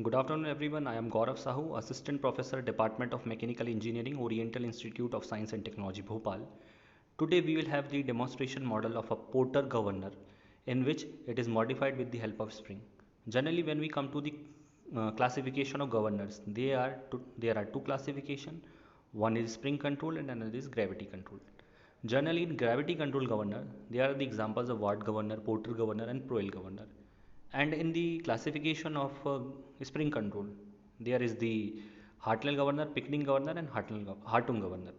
Good afternoon, everyone. I am Gaurav Sahu, Assistant Professor, Department of Mechanical Engineering, Oriental Institute of Science and Technology, Bhopal. Today, we will have the demonstration model of a Porter governor, in which it is modified with the help of spring. Generally, when we come to the classification of governors, there are two classification. One is spring control and another is gravity control. Generally, in gravity control governor, there are the examples of Watt governor, Porter governor, and Proel governor. And in the classification of spring control, there is the Hartnell governor, Pickering governor, and Hartung governor.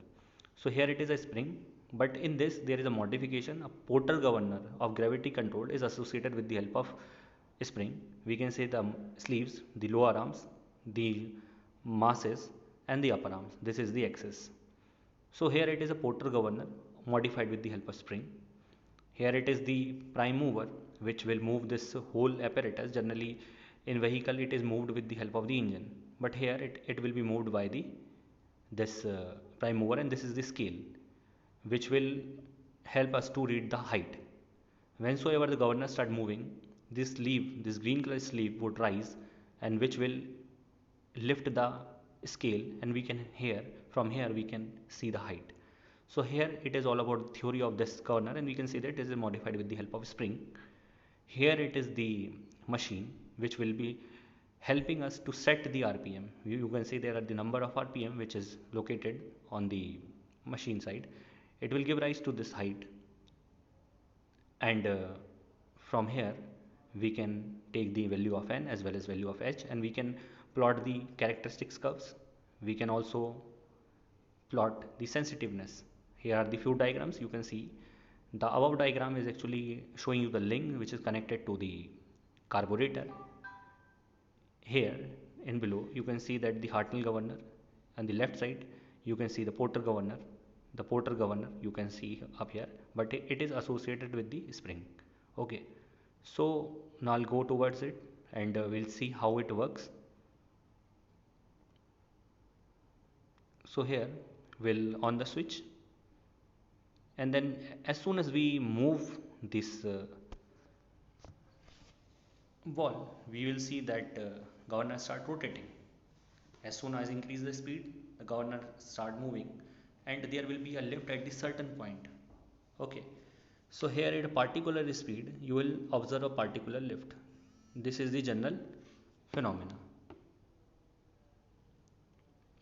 So here it is a spring, but in this there is a modification. A Porter governor of gravity control is associated with the help of spring. We can say the sleeves, the lower arms, the masses, and the upper arms. This is the axis. So here it is a Porter governor modified with the help of spring. Here it is the prime mover which will move this whole apparatus. Generally in vehicle it is moved with the help of the engine, but here it will be moved by the this prime mover, and this is the scale which will help us to read the height. Whensoever the governor start moving, this leaf, this green color sleeve would rise, and which will lift the scale, and we can here from here we can see the height. So here it is all about the theory of this governor, and we can see that it is modified with the help of spring. Here it is the machine which will be helping us to set the rpm. You can see there are the number of rpm which is located on the machine side. It will give rise to this height, and from here we can take the value of n as well as value of h, and we can plot the characteristics curves. We can also plot the sensitiveness. Here are the few diagrams. You can see the above diagram is actually showing you the link which is connected to the carburetor. Here in below you can see that the Hartnell governor, and the left side you can see the Porter governor. The Porter governor you can see up here, but it is associated with the spring. Okay, so now I'll go towards it, and we'll see how it works. So here we'll on the switch, and then as soon as we move this ball, we will see that governor start rotating. As soon as increase the speed, the governor start moving, and there will be a lift at the certain point. Okay, so here at a particular speed you will observe a particular lift. This is the general phenomena.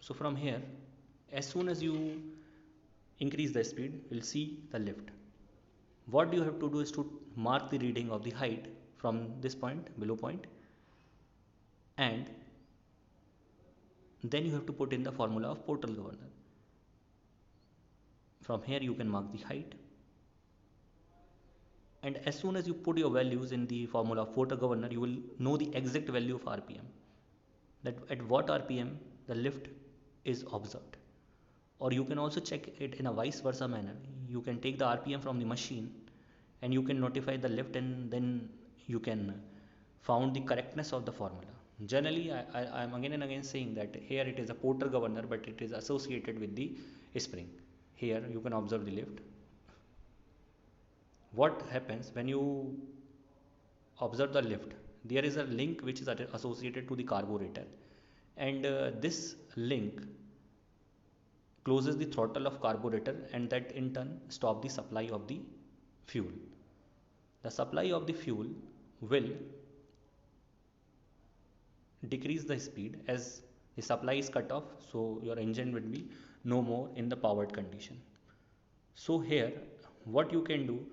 So from here, as soon as you increase the speed, you'll see the lift. What you have to do is to mark the reading of the height from this point, below point, and then you have to put in the formula of Porter governor. From here you can mark the height, and as soon as you put your values in the formula of Porter governor, you will know the exact value of rpm, that at what rpm the lift is observed. Or you can also check it in a vice versa manner. You can take the rpm from the machine and you can notify the lift, and then you can found the correctness of the formula. Generally I am again and again saying that here it is a Porter governor, but it is associated with the spring. Here you can observe the lift. What happens when you observe the lift, there is a link which is associated to the carburetor, and this link closes the throttle of carburetor, and that in turn stop the supply of the fuel. The supply of the fuel will decrease the speed as the supply is cut off, so your engine will be no more in the powered condition. So here what you can do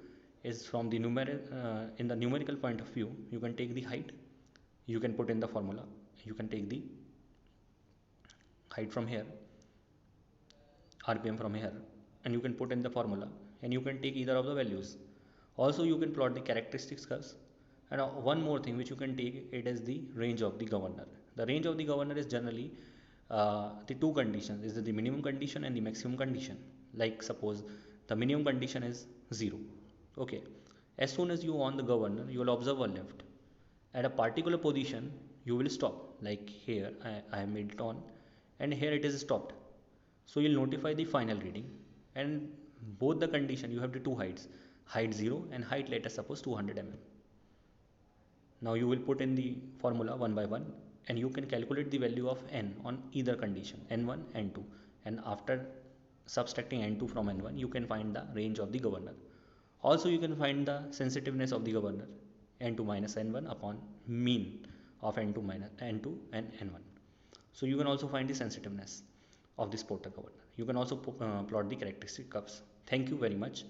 is from the in the numerical point of view, you can take the height, you can put in the formula, you can take the height from here, rpm from here, and you can put in the formula, and you can take either of the values. Also you can plot the characteristics curves, and one more thing which you can take, it is the range of the governor. The range of the governor is generally the two conditions, is the minimum condition and the maximum condition. Like suppose the minimum condition is 0. Okay, as soon as you on the governor, you will observe a lift at a particular position. You will stop, like here I made it on, and here it is stopped. So you'll notify the final reading, and both the condition you have the two heights, height 0 and height, let us suppose 200 mm. Now you will put in the formula one by one, and you can calculate the value of n on either condition n1 n2, and after subtracting n2 from n1 you can find the range of the governor. Also you can find the sensitiveness of the governor n2 minus n1 upon mean of n2 minus n2 and n1. So you can also find the sensitiveness of this Porter governor. You can also plot the characteristic curves. Thank you very much.